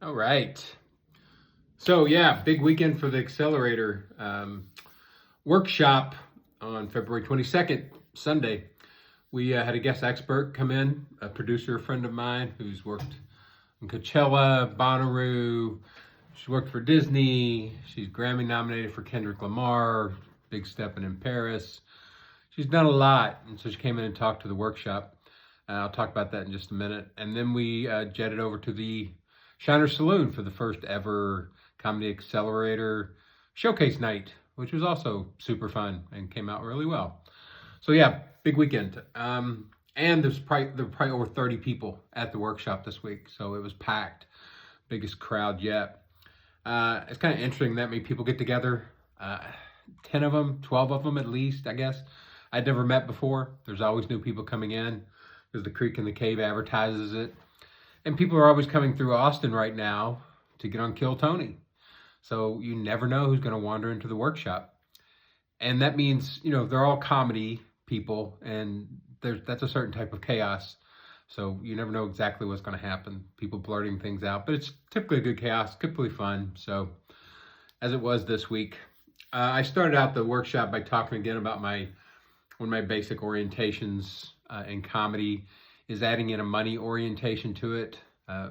All right. So yeah, big weekend for the Accelerator workshop on February 22nd, Sunday. We had a guest expert come in, a producer friend of mine who's worked in Coachella, Bonnaroo. She worked for Disney. She's Grammy nominated for Kendrick Lamar, Big Steppin' in Paris. She's done a lot, and so she came in and talked to the workshop. I'll talk about that in just a minute. And then we jetted over to the Shiner Saloon for the first ever Comedy Accelerator showcase night, which was also super fun and came out really well. So yeah, big weekend. And there were probably over 30 people at the workshop this week, so it was packed, biggest crowd yet. It's kind of interesting that many people get together, 10 of them, 12 of them at least, I guess. I'd never met before. There's always new people coming in because the Creek and the Cave advertises it. And people are always coming through Austin right now to get on Kill Tony. So you never know who's going to wander into the workshop. And that means, they're all comedy people, and that's a certain type of chaos. So you never know exactly what's going to happen. People blurting things out, but it's typically a good chaos, typically fun. So as it was this week, I started out the workshop by talking again about one of my basic orientations in comedy is adding in a money orientation to it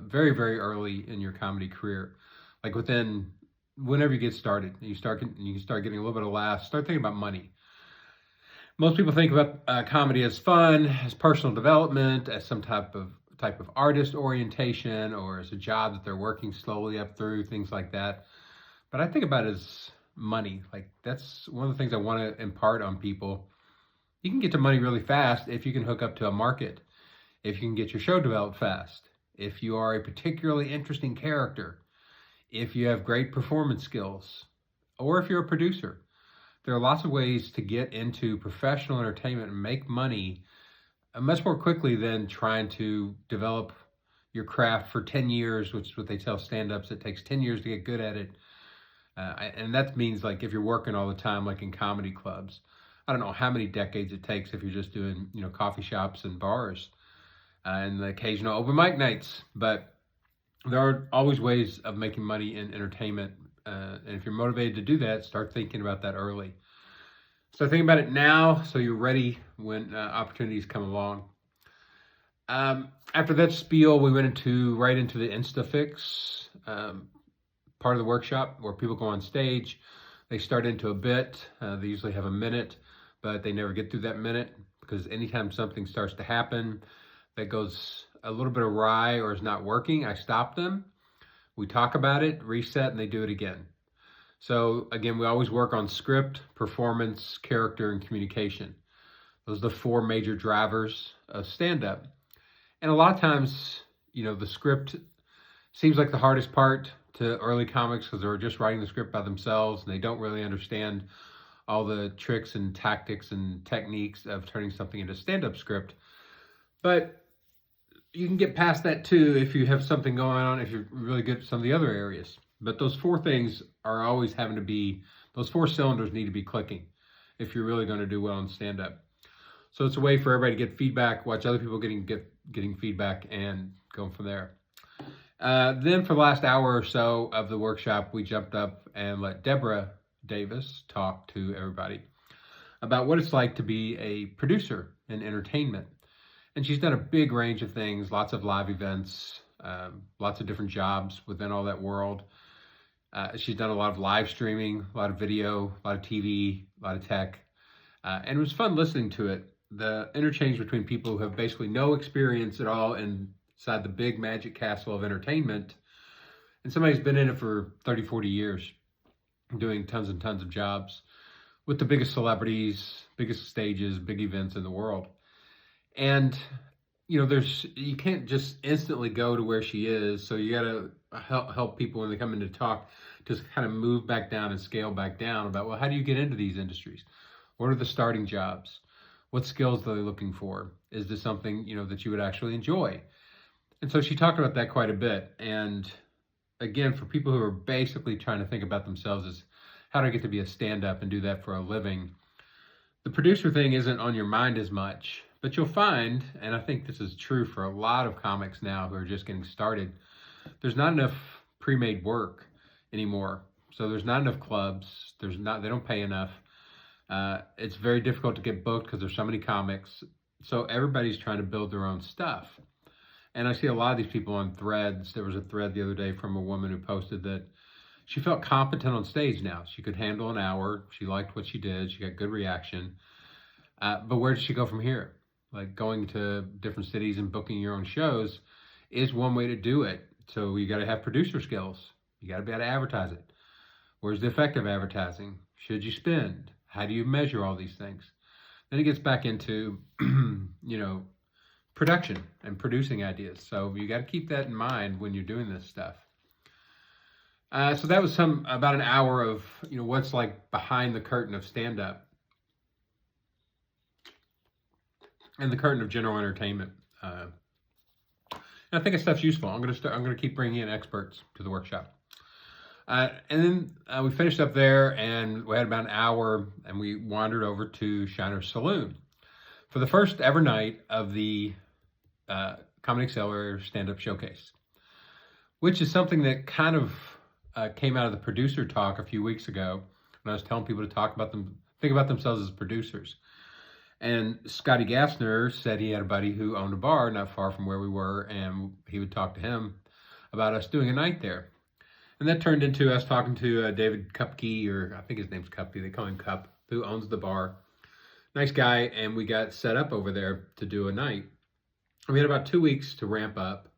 very, very early in your comedy career. Like whenever you get started, you can start getting a little bit of laughs, start thinking about money. Most people think about comedy as fun, as personal development, as some type of artist orientation, or as a job that they're working slowly up through, things like that. But I think about it as money. Like that's one of the things I want to impart on people. You can get to money really fast if you can hook up to a market, if you can get your show developed fast, if you are a particularly interesting character, if you have great performance skills, or if you're a producer. There are lots of ways to get into professional entertainment and make money much more quickly than trying to develop your craft for 10 years, which is what they tell stand-ups. It takes 10 years to get good at it. And that means like if you're working all the time, like in comedy clubs, I don't know how many decades it takes if you're just doing, coffee shops and bars and the occasional open mic nights. But there are always ways of making money in entertainment. And if you're motivated to do that, start thinking about that early. Start thinking about it now so you're ready when opportunities come along. After that spiel, we went right into the Insta-Fix part of the workshop where people go on stage. They start into a bit. They usually have a minute, but they never get through that minute because anytime something starts to happen that goes a little bit awry or is not working, I stop them. We talk about it, reset, and they do it again. So again, we always work on script, performance, character, and communication. Those are the four major drivers of stand-up. And a lot of times, the script seems like the hardest part to early comics because they're just writing the script by themselves and they don't really understand all the tricks and tactics and techniques of turning something into stand-up script. But you can get past that too if you have something going on, if you're really good at some of the other areas. But those four things are always having to be, those four cylinders need to be clicking if you're really going to do well in stand-up. So it's a way for everybody to get feedback, watch other people getting feedback, and going from there. Then for the last hour or so of the workshop, we jumped up and let Debra Davis talk to everybody about what it's like to be a producer in entertainment. And she's done a big range of things, lots of live events, lots of different jobs within all that world. She's done a lot of live streaming, a lot of video, a lot of TV, a lot of tech. And it was fun listening to it. The interchange between people who have basically no experience at all inside the big magic castle of entertainment, and somebody who's been in it for 30, 40 years, doing tons and tons of jobs with the biggest celebrities, biggest stages, big events in the world. And, you can't just instantly go to where she is. So you got to help people when they come in to talk, just kind of move back down and scale back down about, well, how do you get into these industries? What are the starting jobs? What skills are they looking for? Is this something, that you would actually enjoy? And so she talked about that quite a bit. And again, for people who are basically trying to think about themselves as how do I get to be a stand-up and do that for a living, the producer thing isn't on your mind as much. But you'll find, and I think this is true for a lot of comics now who are just getting started, there's not enough pre-made work anymore. So there's not enough clubs. They don't pay enough. It's very difficult to get booked because there's so many comics. So everybody's trying to build their own stuff. And I see a lot of these people on threads. There was a thread the other day from a woman who posted that she felt competent on stage now. She could handle an hour. She liked what she did. She got good reaction. But where does she go from here? Like, going to different cities and booking your own shows is one way to do it. So you got to have producer skills. You got to be able to advertise it. Where's the effective advertising? Should you spend? How do you measure all these things? Then it gets back into, production and producing ideas. So you got to keep that in mind when you're doing this stuff. So that was about an hour of, what's like behind the curtain of stand-up and the curtain of general entertainment. And I think that stuff's useful. I'm gonna keep bringing in experts to the workshop. And then we finished up there, and we had about an hour, and we wandered over to Shiner's Saloon for the first ever night of the Comedy Accelerator stand-up showcase, which is something that kind of came out of the producer talk a few weeks ago when I was telling people to think about themselves as producers. And Scotty Gassner said he had a buddy who owned a bar not far from where we were, and he would talk to him about us doing a night there. And that turned into us talking to David Kupke, or I think his name's Kupke, they call him Cup, who owns the bar. Nice guy, and we got set up over there to do a night. We had about 2 weeks to ramp up,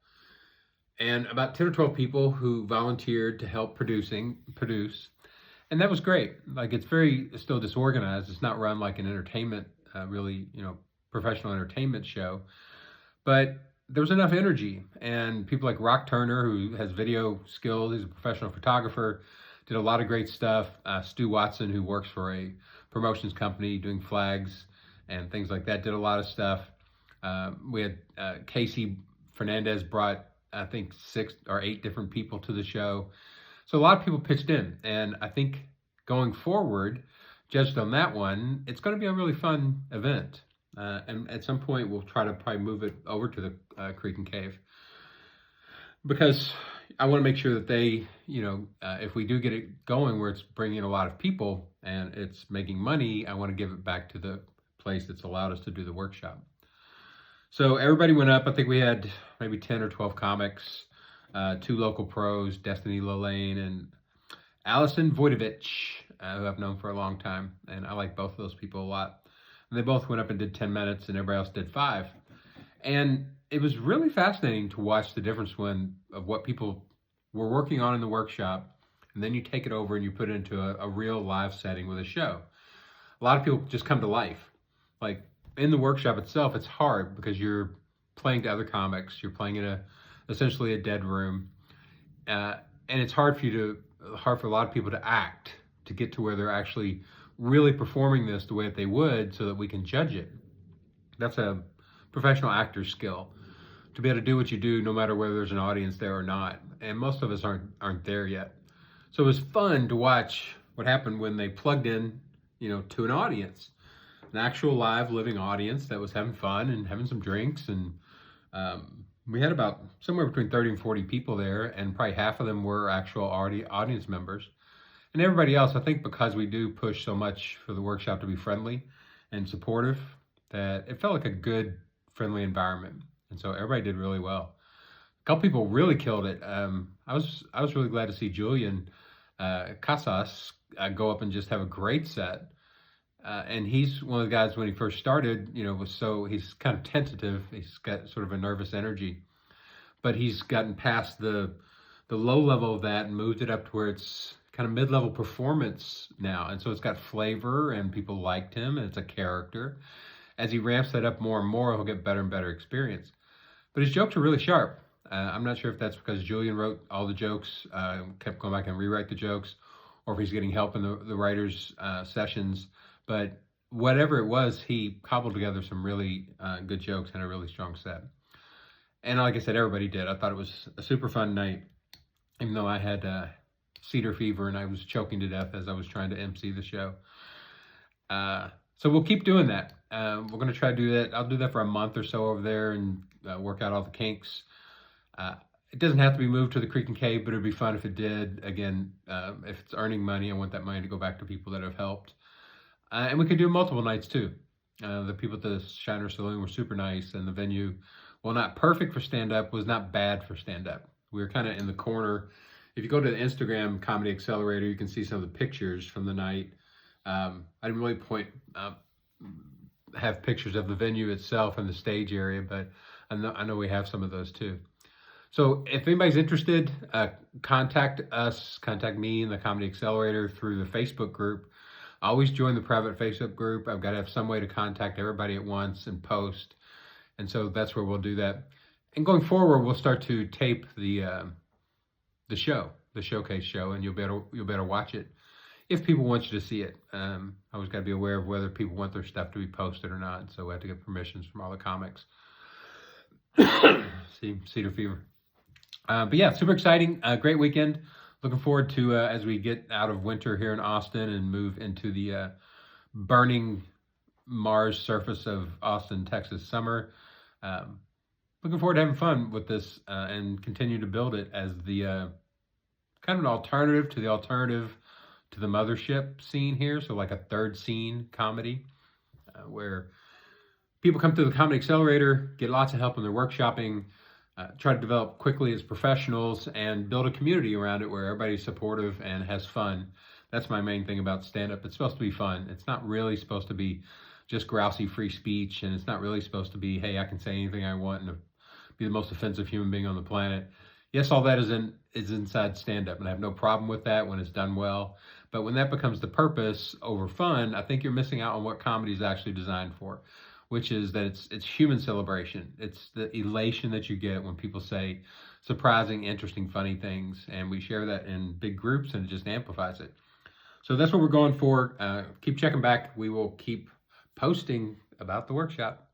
and about 10 or 12 people who volunteered to help produce. And that was great. Like, it's very still disorganized. It's not run like an entertainment, professional entertainment show. But there was enough energy, and people like Rock Turner, who has video skills, he's a professional photographer, did a lot of great stuff. Stu Watson, who works for a promotions company doing flags and things like that, did a lot of stuff. We had Casey Fernandez brought, I think, 6 or 8 different people to the show. So a lot of people pitched in, and I think going forward, judged on that one, it's going to be a really fun event. And at some point, we'll try to probably move it over to the Creek and Cave, because I want to make sure that they, if we do get it going where it's bringing in a lot of people and it's making money, I want to give it back to the place that's allowed us to do the workshop. So everybody went up. I think we had maybe 10 or 12 comics, 2 local pros, Destiny Lilane and Allison Voidovich, who I've known for a long time. And I like both of those people a lot. And they both went up and did 10 minutes, and everybody else did 5. And it was really fascinating to watch the difference of what people were working on in the workshop, and then you take it over and you put it into a real live setting with a show. A lot of people just come to life. Like, in the workshop itself, it's hard because you're playing to other comics. You're playing in essentially a dead room. And it's hard for a lot of people to act, to get to where they're actually really performing this the way that they would so that we can judge it. That's a professional actor's skill, to be able to do what you do no matter whether there's an audience there or not. And most of us aren't there yet. So it was fun to watch what happened when they plugged in, to an audience, an actual live living audience that was having fun and having some drinks. And we had about somewhere between 30 and 40 people there, and probably half of them were actual audience members. And everybody else, I think, because we do push so much for the workshop to be friendly and supportive, that it felt like a good, friendly environment. And so everybody did really well. A couple people really killed it. I was really glad to see Julian Casas go up and just have a great set. And he's one of the guys, when he first started, he's kind of tentative. He's got sort of a nervous energy. But he's gotten past the low level of that and moved it up to where it's kind of mid-level performance now. And so it's got flavor, and people liked him, and it's a character. As he ramps that up more and more, he'll get better and better experience. But his jokes are really sharp. I'm not sure if that's because Julian wrote all the jokes, kept going back and rewrite the jokes, or if he's getting help in the writers' sessions. But whatever it was, he cobbled together some really good jokes and a really strong set. And like I said, everybody did. I thought it was a super fun night, even though I had cedar fever and I was choking to death as I was trying to MC the show. So we'll keep doing that. We're going to try to do that. I'll do that for a month or so over there and work out all the kinks. It doesn't have to be moved to the Creek and Cave, but it'd be fun if it did. Again, if it's earning money, I want that money to go back to people that have helped. And we could do multiple nights too. The people at the Shiner Saloon were super nice, and the venue, while not perfect for stand-up, was not bad for stand-up. We were kind of in the corner. If you go to the Instagram Comedy Accelerator, you can see some of the pictures from the night. I didn't really have pictures of the venue itself and the stage area, but I know we have some of those too. So if anybody's interested, contact me in the Comedy Accelerator through the Facebook group. I always join the private Facebook group. I've got to have some way to contact everybody at once and post. And so that's where we'll do that. And going forward, we'll start to tape the showcase show, and you'll be able to watch it if people want you to see it. I always got to be aware of whether people want their stuff to be posted or not. So we have to get permissions from all the comics. See, Cedar Fever. But yeah, super exciting. Great weekend. Looking forward to as we get out of winter here in Austin and move into the burning Mars surface of Austin, Texas summer. Looking forward to having fun with this and continue to build it as the kind of an alternative to the mothership scene here. So like a third scene comedy where people come through the Comedy Accelerator, get lots of help in their workshopping, try to develop quickly as professionals and build a community around it where everybody's supportive and has fun. That's my main thing about stand-up. It's supposed to be fun. It's not really supposed to be just grousey free speech, and it's not really supposed to be, hey, I can say anything I want and be the most offensive human being on the planet. Yes, all that is inside stand-up, and I have no problem with that when it's done well. But when that becomes the purpose over fun, I think you're missing out on what comedy is actually designed for, which is that it's human celebration. It's the elation that you get when people say surprising, interesting, funny things, and we share that in big groups, and it just amplifies it. So that's what we're going for. Keep checking back. We will keep posting about the workshop.